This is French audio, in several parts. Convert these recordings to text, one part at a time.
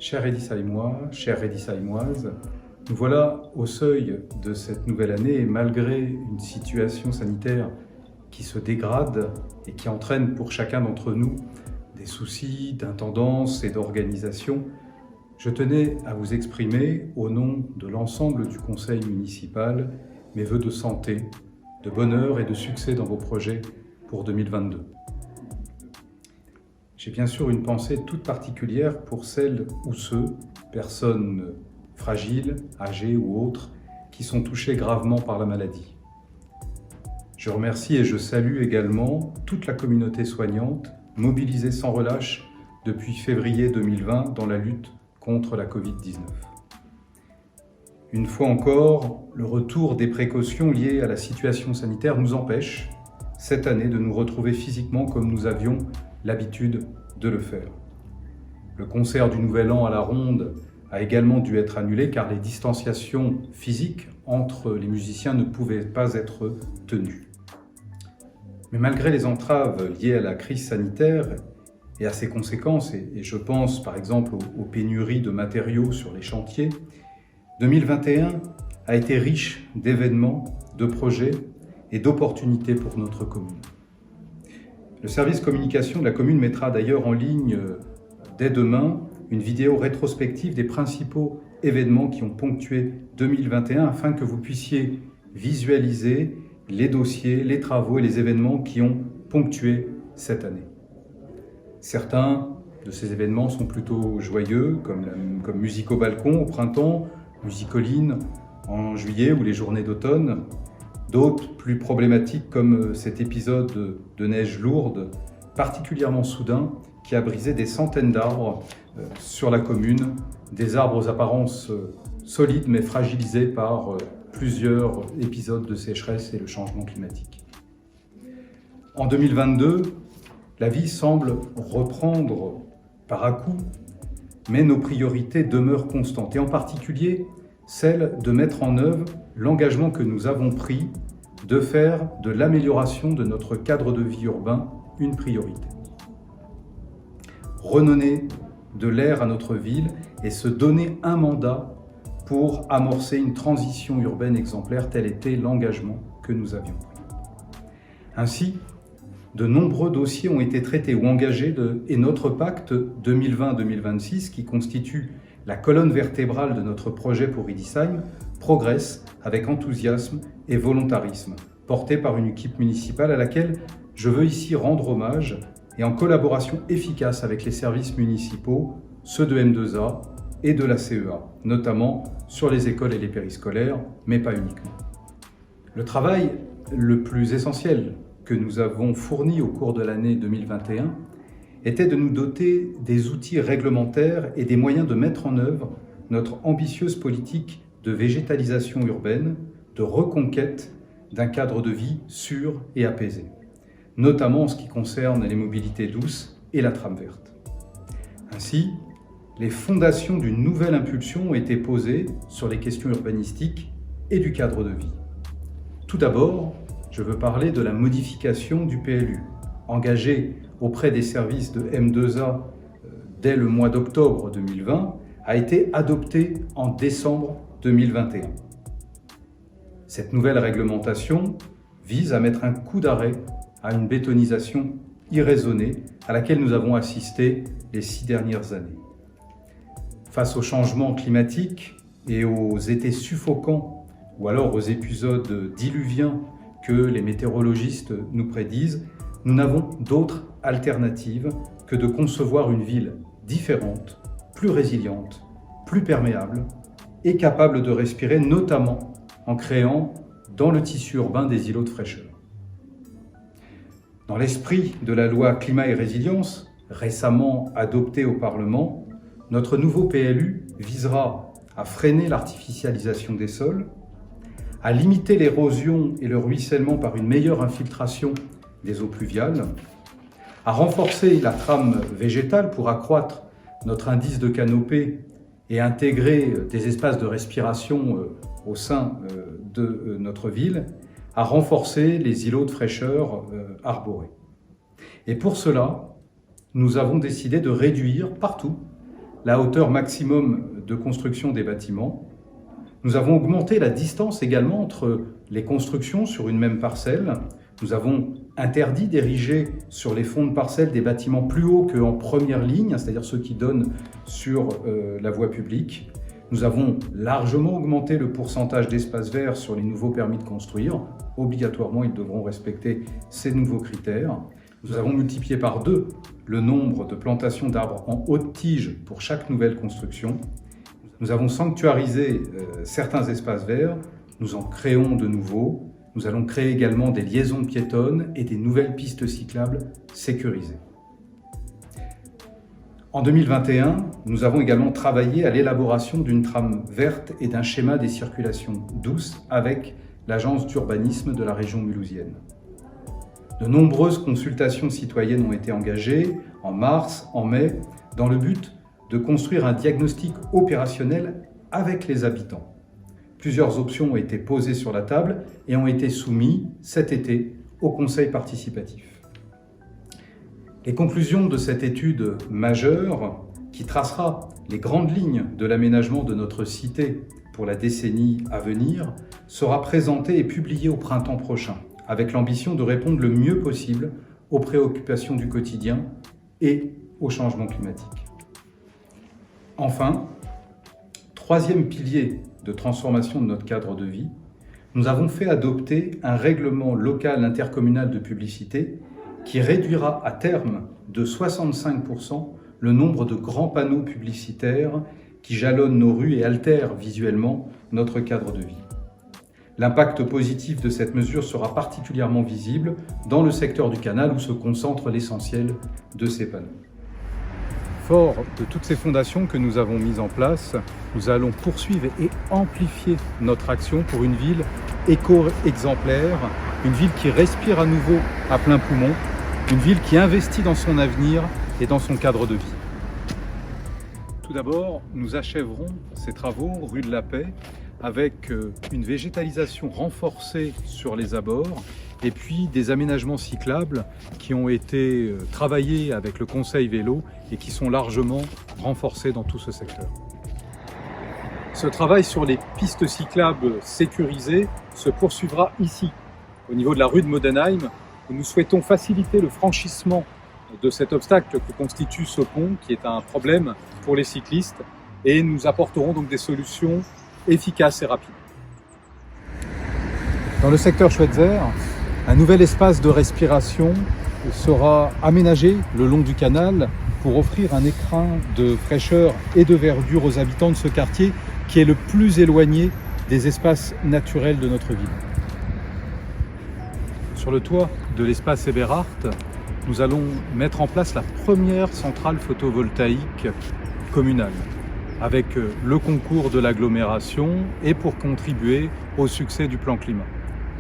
Cher Hédissheimois, chère Hédissheimoise, nous voilà au seuil de cette nouvelle année et malgré une situation sanitaire qui se dégrade et qui entraîne pour chacun d'entre nous des soucis d'intendance et d'organisation, je tenais à vous exprimer, au nom de l'ensemble du conseil municipal, mes vœux de santé, de bonheur et de succès dans vos projets pour 2022. J'ai bien sûr une pensée toute particulière pour celles ou ceux, personnes fragiles, âgées ou autres, qui sont touchés gravement par la maladie. Je remercie et je salue également toute la communauté soignante, mobilisée sans relâche depuis février 2020 dans la lutte contre la Covid-19. Une fois encore, le retour des précautions liées à la situation sanitaire nous empêche, cette année, de nous retrouver physiquement comme nous avions l'habitude de le faire. Le concert du Nouvel An à la Ronde a également dû être annulé car les distanciations physiques entre les musiciens ne pouvaient pas être tenues. Mais malgré les entraves liées à la crise sanitaire et à ses conséquences, et je pense par exemple aux pénuries de matériaux sur les chantiers, 2021 a été riche d'événements, de projets et d'opportunités pour notre commune. Le service communication de la commune mettra d'ailleurs en ligne dès demain une vidéo rétrospective des principaux événements qui ont ponctué 2021 afin que vous puissiez visualiser les dossiers, les travaux et les événements qui ont ponctué cette année. Certains de ces événements sont plutôt joyeux, comme Musique au balcon au printemps, Musicoline en juillet ou les journées d'automne. D'autres plus problématiques comme cet épisode de neige lourde, particulièrement soudain, qui a brisé des centaines d'arbres sur la commune, des arbres aux apparences solides mais fragilisés par plusieurs épisodes de sécheresse et le changement climatique. En 2022, la vie semble reprendre par à-coups, mais nos priorités demeurent constantes, et en particulier celle de mettre en œuvre l'engagement que nous avons pris de faire de l'amélioration de notre cadre de vie urbain une priorité. Redonner de l'air à notre ville et se donner un mandat pour amorcer une transition urbaine exemplaire, tel était l'engagement que nous avions pris. Ainsi, de nombreux dossiers ont été traités ou engagés et notre pacte 2020-2026, qui constitue la colonne vertébrale de notre projet pour Hédissheim, progresse avec enthousiasme et volontarisme, porté par une équipe municipale à laquelle je veux ici rendre hommage et en collaboration efficace avec les services municipaux, ceux de M2A et de la CEA, notamment sur les écoles et les périscolaires, mais pas uniquement. Le travail le plus essentiel que nous avons fourni au cours de l'année 2021 était de nous doter des outils réglementaires et des moyens de mettre en œuvre notre ambitieuse politique de végétalisation urbaine, de reconquête d'un cadre de vie sûr et apaisé, notamment en ce qui concerne les mobilités douces et la trame verte. Ainsi, les fondations d'une nouvelle impulsion ont été posées sur les questions urbanistiques et du cadre de vie. Tout d'abord, je veux parler de la modification du PLU, engagée auprès des services de M2A dès le mois d'octobre 2020, a été adoptée en décembre 2021. Cette nouvelle réglementation vise à mettre un coup d'arrêt à une bétonisation irraisonnée à laquelle nous avons assisté les 6 dernières années. Face au changement climatique et aux étés suffocants ou alors aux épisodes diluviens que les météorologistes nous prédisent, nous n'avons d'autre alternative que de concevoir une ville différente, plus résiliente, plus perméable et capable de respirer, notamment en créant dans le tissu urbain des îlots de fraîcheur. Dans l'esprit de la loi Climat et Résilience, récemment adoptée au Parlement, notre nouveau PLU visera à freiner l'artificialisation des sols, à limiter l'érosion et le ruissellement par une meilleure infiltration des eaux pluviales, à renforcer la trame végétale pour accroître notre indice de canopée et intégrer des espaces de respiration au sein de notre ville, à renforcer les îlots de fraîcheur arborés. Et pour cela, nous avons décidé de réduire partout la hauteur maximum de construction des bâtiments. Nous avons augmenté la distance également entre les constructions sur une même parcelle. Nous avons interdit d'ériger sur les fonds de parcelles des bâtiments plus hauts qu'en première ligne, c'est-à-dire ceux qui donnent sur la voie publique. Nous avons largement augmenté le pourcentage d'espaces verts sur les nouveaux permis de construire. Obligatoirement, ils devront respecter ces nouveaux critères. Nous avons multiplié par 2 le nombre de plantations d'arbres en haute tige pour chaque nouvelle construction. Nous avons sanctuarisé certains espaces verts, nous en créons de nouveaux. Nous allons créer également des liaisons piétonnes et des nouvelles pistes cyclables sécurisées. En 2021, nous avons également travaillé à l'élaboration d'une trame verte et d'un schéma des circulations douces avec l'agence d'urbanisme de la région mulhousienne. De nombreuses consultations citoyennes ont été engagées en mars, en mai, dans le but de construire un diagnostic opérationnel avec les habitants. Plusieurs options ont été posées sur la table et ont été soumises cet été au Conseil participatif. Les conclusions de cette étude majeure, qui tracera les grandes lignes de l'aménagement de notre cité pour la décennie à venir, sera présentée et publiée au printemps prochain, avec l'ambition de répondre le mieux possible aux préoccupations du quotidien et au changement climatique. Enfin, troisième pilier de transformation de notre cadre de vie, nous avons fait adopter un règlement local intercommunal de publicité qui réduira à terme de 65% le nombre de grands panneaux publicitaires qui jalonnent nos rues et altèrent visuellement notre cadre de vie. L'impact positif de cette mesure sera particulièrement visible dans le secteur du canal où se concentre l'essentiel de ces panneaux. Fort de toutes ces fondations que nous avons mises en place, nous allons poursuivre et amplifier notre action pour une ville éco-exemplaire, une ville qui respire à nouveau à plein poumon, une ville qui investit dans son avenir et dans son cadre de vie. Tout d'abord, nous achèverons ces travaux rue de la Paix avec une végétalisation renforcée sur les abords et puis des aménagements cyclables qui ont été travaillés avec le Conseil Vélo et qui sont largement renforcés dans tout ce secteur. Ce travail sur les pistes cyclables sécurisées se poursuivra ici, au niveau de la rue de Modenheim, où nous souhaitons faciliter le franchissement de cet obstacle que constitue ce pont, qui est un problème pour les cyclistes, et nous apporterons donc des solutions efficaces et rapides. Dans le secteur Schweitzer, un nouvel espace de respiration sera aménagé le long du canal pour offrir un écrin de fraîcheur et de verdure aux habitants de ce quartier qui est le plus éloigné des espaces naturels de notre ville. Sur le toit de l'espace Eberhardt, nous allons mettre en place la première centrale photovoltaïque communale avec le concours de l'agglomération et pour contribuer au succès du plan climat.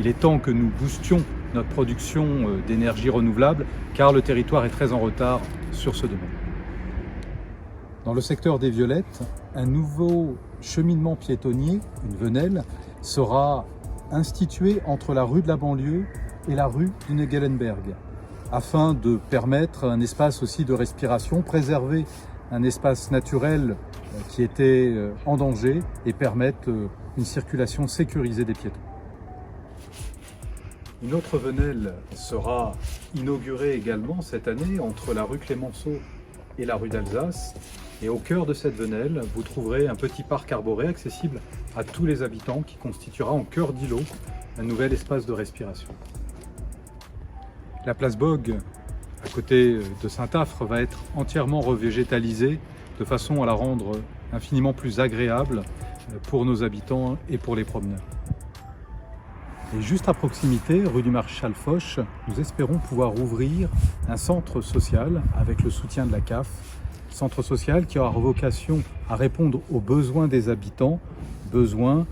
Il est temps que nous boostions notre production d'énergie renouvelable car le territoire est très en retard sur ce domaine. Dans le secteur des Violettes, un nouveau cheminement piétonnier, une venelle, sera institué entre la rue de la banlieue et la rue du Negelenberg afin de permettre un espace aussi de respiration, préserver un espace naturel qui était en danger et permettre une circulation sécurisée des piétons. Une autre venelle sera inaugurée également cette année entre la rue Clémenceau et la rue d'Alsace. Et au cœur de cette venelle, vous trouverez un petit parc arboré accessible à tous les habitants qui constituera en cœur d'îlot un nouvel espace de respiration. La place Bogue, à côté de Saint-Affre, va être entièrement revégétalisée de façon à la rendre infiniment plus agréable pour nos habitants et pour les promeneurs. Et juste à proximité, rue du Maréchal Foch, nous espérons pouvoir ouvrir un centre social avec le soutien de la CAF, centre social qui aura vocation à répondre aux besoins des habitants, besoins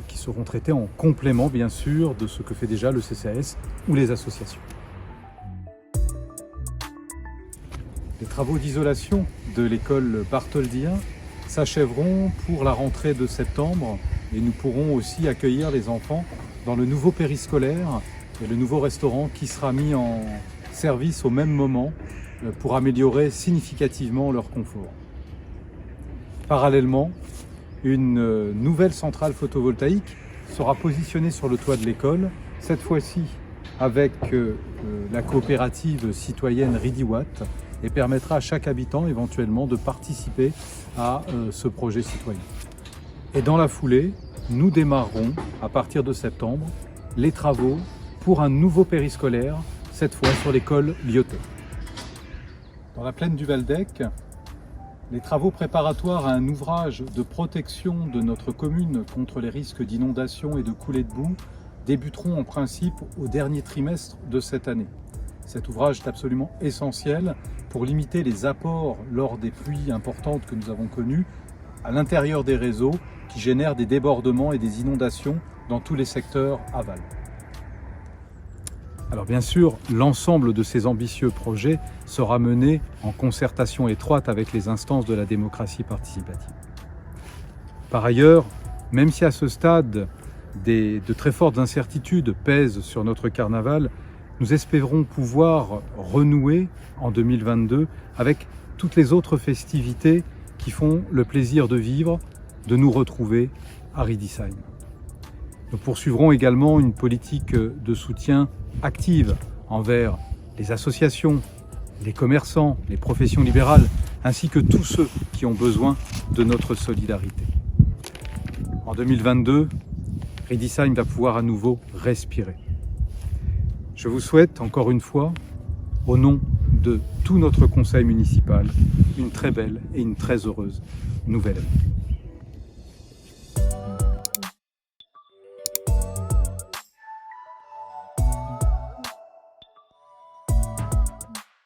qui seront traités en complément bien sûr de ce que fait déjà le CCAS ou les associations. Les travaux d'isolation de l'école Bartholdien s'achèveront pour la rentrée de septembre et nous pourrons aussi accueillir les enfants dans le nouveau périscolaire et le nouveau restaurant qui sera mis en service au même moment pour améliorer significativement leur confort. Parallèlement, une nouvelle centrale photovoltaïque sera positionnée sur le toit de l'école, cette fois-ci avec la coopérative citoyenne Ridiwatt, et permettra à chaque habitant éventuellement de participer à ce projet citoyen. Et dans la foulée, nous démarrerons à partir de septembre les travaux pour un nouveau périscolaire, cette fois sur l'école Lyotet. Dans la plaine du Valdec, les travaux préparatoires à un ouvrage de protection de notre commune contre les risques d'inondation et de coulées de boue débuteront en principe au dernier trimestre de cette année. Cet ouvrage est absolument essentiel pour limiter les apports lors des pluies importantes que nous avons connues à l'intérieur des réseaux qui génèrent des débordements et des inondations dans tous les secteurs aval. Alors bien sûr, l'ensemble de ces ambitieux projets sera mené en concertation étroite avec les instances de la démocratie participative. Par ailleurs, même si à ce stade, de très fortes incertitudes pèsent sur notre carnaval, nous espérons pouvoir renouer en 2022 avec toutes les autres festivités qui font le plaisir de vivre, de nous retrouver à Riedisheim. Nous poursuivrons également une politique de soutien active envers les associations, les commerçants, les professions libérales, ainsi que tous ceux qui ont besoin de notre solidarité. En 2022, Riedisheim va pouvoir à nouveau respirer. Je vous souhaite encore une fois, au nom de tout notre conseil municipal, une très belle et une très heureuse nouvelle année.